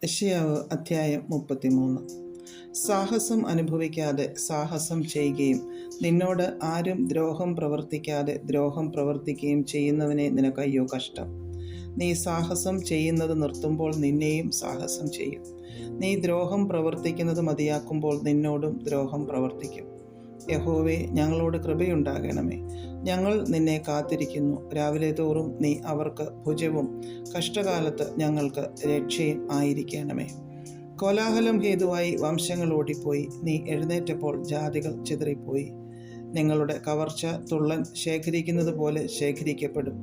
യെശയ്യാവ് അധ്യായം 33. സാഹസം അനുഭവിക്കാതെ സാഹസം ചെയ്യുകയും നിന്നോട് ആരും ദ്രോഹം പ്രവർത്തിക്കാതെ ദ്രോഹം പ്രവർത്തിക്കുകയും ചെയ്യുന്നവനെ നിനക്കയ്യോ കഷ്ടം. നീ സാഹസം ചെയ്യുന്നത് നിർത്തുമ്പോൾ നിന്നെയും സാഹസം ചെയ്യും. നീ ദ്രോഹം പ്രവർത്തിക്കുന്നത് മതിയാക്കുമ്പോൾ നിന്നോടും ദ്രോഹം പ്രവർത്തിക്കും. യഹോവേ, ഞങ്ങളോട് കൃപയുണ്ടാകണമേ. ഞങ്ങൾ നിന്നെ കാത്തിരിക്കുന്നു. രാവിലെ തോറും നീ അവർക്ക് ഭുജവും കഷ്ടകാലത്ത് ഞങ്ങൾക്ക് രക്ഷയും ആയിരിക്കണമേ. കോലാഹലം ഹേതുവായി വംശങ്ങൾ ഓടിപ്പോയി. നീ എഴുന്നേറ്റപ്പോൾ ജാതികൾ ചിതറിപ്പോയി. നിങ്ങളുടെ കവർച്ച തുള്ളൻ ശേഖരിക്കുന്നത് പോലെ ശേഖരിക്കപ്പെടും.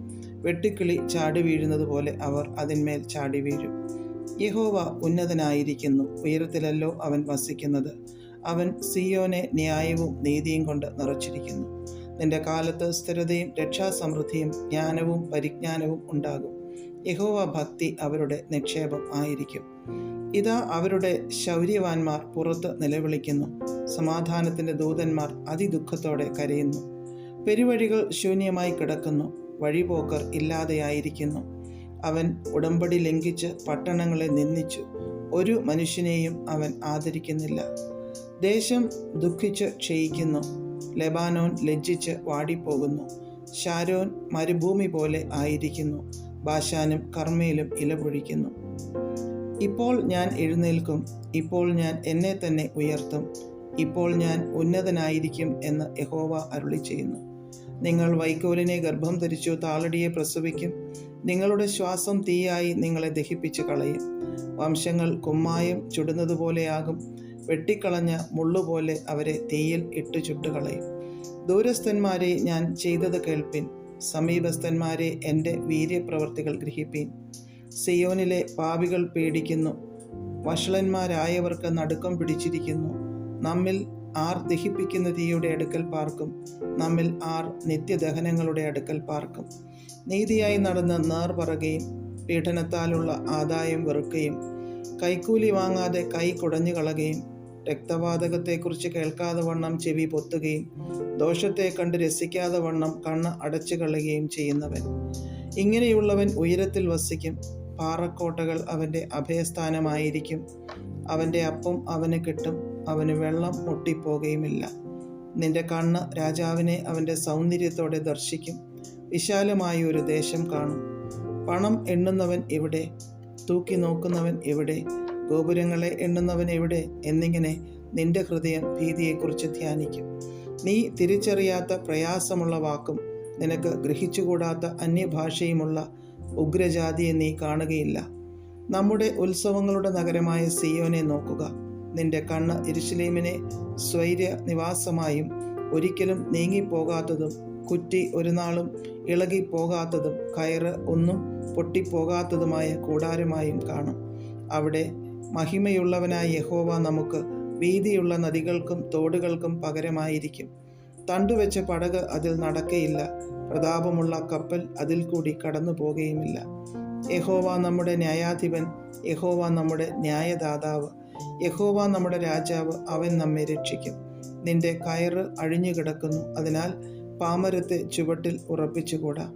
വെട്ടുക്കിളി ചാടി വീഴുന്നത് പോലെ അവർ അതിന്മേൽ ചാടി വീഴും. യഹോവ ഉന്നതനായിരിക്കുന്നു, ഉയരത്തിലല്ലോ അവൻ വസിക്കുന്നത്. അവൻ സിയോനെ ന്യായവും നീതിയും കൊണ്ട് നിറച്ചിരിക്കുന്നു. നിന്റെ കാലത്ത് സ്ഥിരതയും രക്ഷാസമൃദ്ധിയും ജ്ഞാനവും പരിജ്ഞാനവും ഉണ്ടാകും. യഹോവ ഭക്തി അവരുടെ നിക്ഷേപം ആയിരിക്കും. ഇതാ, അവരുടെ ശൗര്യവാന്മാർ പുറത്ത് നിലവിളിക്കുന്നു. സമാധാനത്തിൻ്റെ ദൂതന്മാർ അതിദുഃഖത്തോടെ കരയുന്നു. പെരുവഴികൾ ശൂന്യമായി കിടക്കുന്നു, വഴിപോക്കർ ഇല്ലാതെയായിരിക്കുന്നു. അവൻ ഉടമ്പടി ലംഘിച്ച് പട്ടണങ്ങളെ നിന്ദിച്ചു. ഒരു മനുഷ്യനെയും അവൻ ആദരിക്കുന്നില്ല. ദേശം ദുഃഖിച്ച് ക്ഷയിക്കുന്നു. ലെബാനോൻ ലജ്ജിച്ച് വാടിപ്പോകുന്നു. ശാരോൻ മരുഭൂമി പോലെ ആയിരിക്കുന്നു. ബാശാനും കർമ്മേലും ഇലപൊഴിക്കുന്നു. ഇപ്പോൾ ഞാൻ എഴുന്നേൽക്കും, ഇപ്പോൾ ഞാൻ എന്നെ തന്നെ ഉയർത്തും, ഇപ്പോൾ ഞാൻ ഉന്നതനായിരിക്കും എന്ന് യഹോവ അരുളിച്ചെയ്യുന്നു. നിങ്ങൾ വൈക്കോലിനെ ഗർഭം ധരിച്ചു താളടിയെ പ്രസവിക്കും. നിങ്ങളുടെ ശ്വാസം തീയായി നിങ്ങളെ ദഹിപ്പിച്ച് കളയും. വംശങ്ങൾ കുമ്മായം ചുടുന്നതുപോലെയാകും. വെട്ടിക്കളഞ്ഞ മുള്ളുപോലെ അവരെ തീയിൽ ഇട്ടു ചുട്ടുകളയും. ദൂരസ്ഥന്മാരെ ഞാൻ ചെയ്തത് കേൾപ്പിൻ, സമീപസ്ഥന്മാരെ എൻ്റെ വീര്യപ്രവർത്തികൾ ഗ്രഹിപ്പീൻ. സിയോനിലെ പാപികൾ പേടിക്കുന്നു, വഷളന്മാരായവർക്ക് നടുക്കം പിടിച്ചിരിക്കുന്നു. നമ്മിൽ ആർ ദഹിപ്പിക്കുന്ന തീയുടെ അടുക്കൽ പാർക്കും? നമ്മിൽ ആർ നിത്യദഹനങ്ങളുടെ അടുക്കൽ പാർക്കും? നീതിയായി നടന്ന് നേർ പറയുകയും പീഡനത്താലുള്ള ആദായം വെറുക്കുകയും കൈക്കൂലി വാങ്ങാതെ കൈ കുടഞ്ഞു കളയുകയും രക്തവാതകത്തെക്കുറിച്ച് കേൾക്കാതെ വണ്ണം ചെവി പൊത്തുകയും ദോഷത്തെ കണ്ട് രസിക്കാതെ വണ്ണം കണ്ണ് അടച്ചു കളയുകയും ചെയ്യുന്നവൻ. ഇങ്ങനെയുള്ളവൻ ഉയരത്തിൽ വസിക്കും. പാറക്കോട്ടകൾ അവൻ്റെ അഭയസ്ഥാനമായിരിക്കും. അവൻ്റെ അപ്പം അവന് കിട്ടും, അവന് വെള്ളം മുട്ടിപ്പോകുകയുമില്ല. നിന്റെ കണ്ണ് രാജാവിനെ അവൻ്റെ സൗന്ദര്യത്തോടെ ദർശിക്കും. വിശാലമായ ഒരു ദേശം കാണും. പണം എണ്ണുന്നവൻ എവിടെ? തൂക്കി നോക്കുന്നവൻ എവിടെ? ഗോപുരങ്ങളെ എണ്ണുന്നവൻ എവിടെ? എന്നിങ്ങനെ നിന്റെ ഹൃദയം ഭീതിയെക്കുറിച്ച് ധ്യാനിക്കും. നീ തിരിച്ചറിയാത്ത പ്രയാസമുള്ള വാക്കും നിനക്ക് ഗ്രഹിച്ചുകൂടാത്ത അന്യഭാഷയുമുള്ള ഉഗ്രജാതിയെ നീ കാണുകയില്ല. നമ്മുടെ ഉത്സവങ്ങളുടെ നഗരമായ സിയോനെ നോക്കുക. നിന്റെ കണ്ണ് യെരൂശലേമിനെ സ്വൈര്യ നിവാസമായും ഒരിക്കലും നീങ്ങിപ്പോകാത്തതും കുറ്റി ഒരു നാളും ഇളകിപ്പോകാത്തതും കയറ് ഒന്നും പൊട്ടിപ്പോകാത്തതുമായ കൂടാരമായും കാണും. അവിടെ മഹിമയുള്ളവനായ യഹോവ നമുക്ക് വീതിയുള്ള നദികൾക്കും തോടുകൾക്കും പകരമായിരിക്കും. തണ്ടുവെച്ച പടക് അതിൽ നടക്കയില്ല. പ്രതാപമുള്ള കപ്പൽ അതിൽ കൂടി കടന്നു പോകുകയുമില്ല. യഹോവ നമ്മുടെ ന്യായാധിപൻ, യഹോവ നമ്മുടെ ന്യായദാതാവ്, യഹോവ നമ്മുടെ രാജാവ്, അവൻ നമ്മെ രക്ഷിക്കും. നിന്റെ കയറ് അഴിഞ്ഞു കിടക്കുന്നു, അതിനാൽ പാമരത്തെ ചുവട്ടിൽ ഉറപ്പിച്ചുകൂടാ.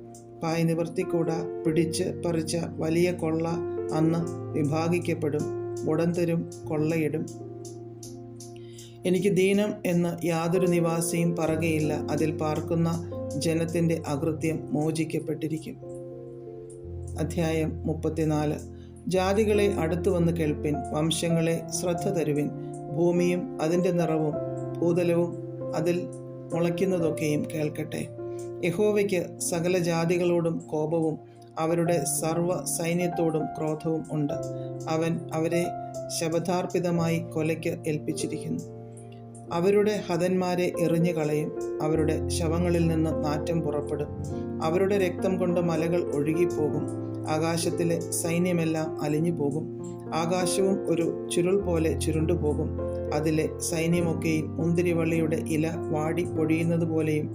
പായ് നിവർത്തിക്കൂടാ. പിടിച്ച് പറിച്ച വലിയ കൊള്ള അന്ന് വിഭാഗിക്കപ്പെടും. മുടന്തരും കൊള്ളയിടും. എനിക്ക് ദീനം എന്ന് യാതൊരു നിവാസിയും പറകയില്ല. അതിൽ പാർക്കുന്ന ജനത്തിൻ്റെ അകൃത്യം മോചിക്കപ്പെട്ടിരിക്കും. അധ്യായം 34. ജാതികളെ അടുത്തു വന്ന് കേൾപ്പിൻ, വംശങ്ങളെ ശ്രദ്ധ തരുവിൻ. ഭൂമിയും അതിൻ്റെ നിറവും ഭൂതലവും അതിൽ മുളയ്ക്കുന്നതൊക്കെയും കേൾക്കട്ടെ. യഹോവയ്ക്ക് സകല ജാതികളോടും കോപവും അവരുടെ സർവ്വ സൈന്യത്തോടും ക്രോധവും ഉണ്ട്. അവൻ അവരെ ശപഥാർപ്പിതമായി കൊലയ്ക്ക് ഏൽപ്പിച്ചിരിക്കുന്നു. അവരുടെ ഹതന്മാരെ എറിഞ്ഞു കളയും. അവരുടെ ശവങ്ങളിൽ നിന്ന് നാറ്റം പുറപ്പെടും. അവരുടെ രക്തം കൊണ്ട് മലകൾ ഒഴുകിപ്പോകും. ആകാശത്തിലെ സൈന്യമെല്ലാം അലിഞ്ഞു പോകും. ആകാശവും ഒരു ചുരുൾ പോലെ ചുരുണ്ടുപോകും. അതിലെ സൈന്യമൊക്കെയും മുന്തിരിവള്ളിയുടെ ഇല വാടി പൊഴിയുന്നത് പോലെയും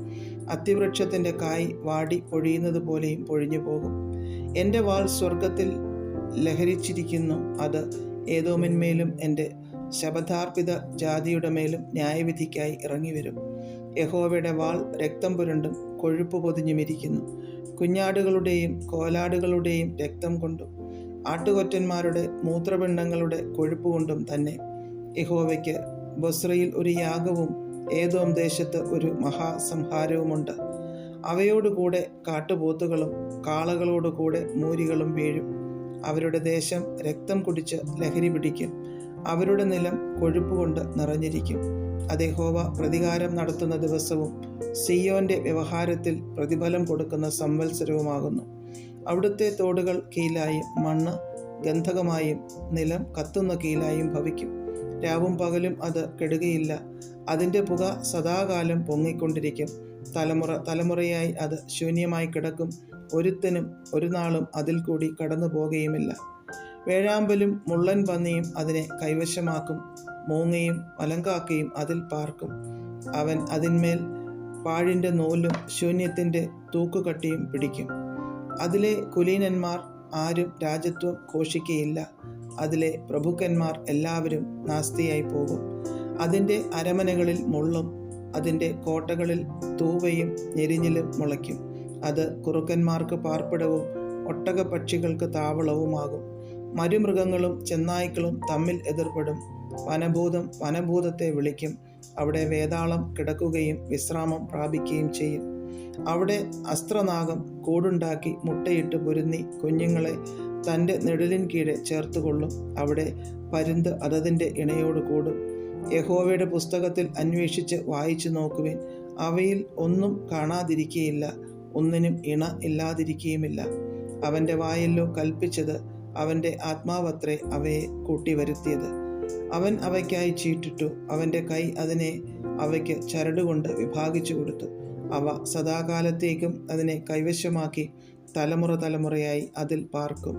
അത്തിവൃക്ഷത്തിൻ്റെ കായ് വാടി പൊഴിയുന്നത് പോലെയും പൊഴിഞ്ഞു പോകും. എൻ്റെ വാൾ സ്വർഗത്തിൽ ലഹരിച്ചിരിക്കുന്നു. അത് ഏദോമിന്മേലും എൻ്റെ ശപഥാർപ്പിത ജാതിയുടെ മേലും ന്യായവിധിക്കായി ഇറങ്ങിവരും. യഹോവയുടെ വാൾ രക്തം പുരണ്ടും കൊഴുപ്പ് പൊതിഞ്ഞുമിരിക്കുന്നു. കുഞ്ഞാടുകളുടെയും കോലാടുകളുടെയും രക്തം കൊണ്ടും ആട്ടുകൊറ്റന്മാരുടെ മൂത്രപിണ്ഡങ്ങളുടെ കൊഴുപ്പുകൊണ്ടും തന്നെ. യഹോവയ്ക്ക് ബൊസ്രയിൽ ഒരു യാഗവും ഏദോം ദേശത്ത് ഒരു മഹാസംഹാരവുമുണ്ട്. അവയോടുകൂടെ കാട്ടുപോത്തുകളും കാളകളോടുകൂടെ മൂരികളും വീഴും. അവരുടെ ദേശം രക്തം കുടിച്ച് ലഹരി പിടിക്കും. അവരുടെ നിലം കൊഴുപ്പുകൊണ്ട് നിറഞ്ഞിരിക്കും. അത് യഹോവ പ്രതികാരം നടത്തുന്ന ദിവസവും സിയോന്റെ വ്യവഹാരത്തിൽ പ്രതിഫലം കൊടുക്കുന്ന സംവത്സരവുമാകുന്നു. അവിടുത്തെ തോടുകൾ കീലായും മണ്ണ് ഗന്ധകമായും നിലം കത്തുന്ന കീലായും ഭവിക്കും. രാവും പകലും അത് കെടുകയില്ല. അതിൻ്റെ പുക സദാകാലം പൊങ്ങിക്കൊണ്ടിരിക്കും. തലമുറ തലമുറയായി അത് ശൂന്യമായി കിടക്കും. ഒരുത്തനും ഒരു നാളും അതിൽ കൂടി കടന്നു പോകുകയുമില്ല. വേഴാമ്പലും മുള്ളൻ പന്നിയും അതിനെ കൈവശമാക്കും. മൂങ്ങയും മലങ്കാക്കയും അതിൽ പാർക്കും. അവൻ അതിന്മേൽ പാഴിൻ്റെ നൂലും ശൂന്യത്തിൻ്റെ തൂക്കുകട്ടിയും പിടിക്കും. അതിലെ കുലീനന്മാർ ആരും രാജത്വം ഘോഷിക്കയില്ല. അതിലെ പ്രഭുക്കന്മാർ എല്ലാവരും നാസ്തിയായി പോകും. അതിൻ്റെ അരമനകളിൽ മുള്ളും അതിൻ്റെ കോട്ടകളിൽ തൂവയും ഞെരിഞ്ഞിലും മുളയ്ക്കും. അത് കുറുക്കന്മാർക്ക് പാർപ്പിടവും ഒട്ടകപക്ഷികൾക്ക് താവളവുമാകും. മരുമൃഗങ്ങളും ചെന്നായ്ക്കളും തമ്മിൽ എതിർപ്പെടും. വനഭൂതം വനഭൂതത്തെ വിളിക്കും. അവിടെ വേതാളം കിടക്കുകയും വിശ്രാമം പ്രാപിക്കുകയും ചെയ്യും. അവിടെ അസ്ത്രനാഗം കൂടുണ്ടാക്കി മുട്ടയിട്ട് പൊരുന്നി കുഞ്ഞുങ്ങളെ തൻ്റെ നിഴലിൻ കീഴെ ചേർത്തുകൊള്ളും. അവിടെ പരുന്ത് അതതിൻ്റെ ഇണയോട് കൂടും. യഹോവയുടെ പുസ്തകത്തിൽ അന്വേഷിച്ച് വായിച്ചു നോക്കുവിൻ. അവയിൽ ഒന്നും കാണാതിരിക്കുകയില്ല, ഒന്നിനും ഇണ ഇല്ലാതിരിക്കുകയുമില്ല. അവൻ്റെ വായല്ലോ കൽപ്പിച്ചത്, അവൻ്റെ ആത്മാവത്രേ അവയെ കൂട്ടിവരുത്തിയത്. അവൻ അവയ്ക്കായി ചീട്ടിട്ടു. അവൻ്റെ കൈ അതിനെ അവയ്ക്ക് ചരടുകൊണ്ട് വിഭാഗിച്ചു കൊടുത്തു. അവ സദാകാലത്തേക്കും അതിനെ കൈവശമാക്കി തലമുറ തലമുറയായി അതിൽ പാർക്കും.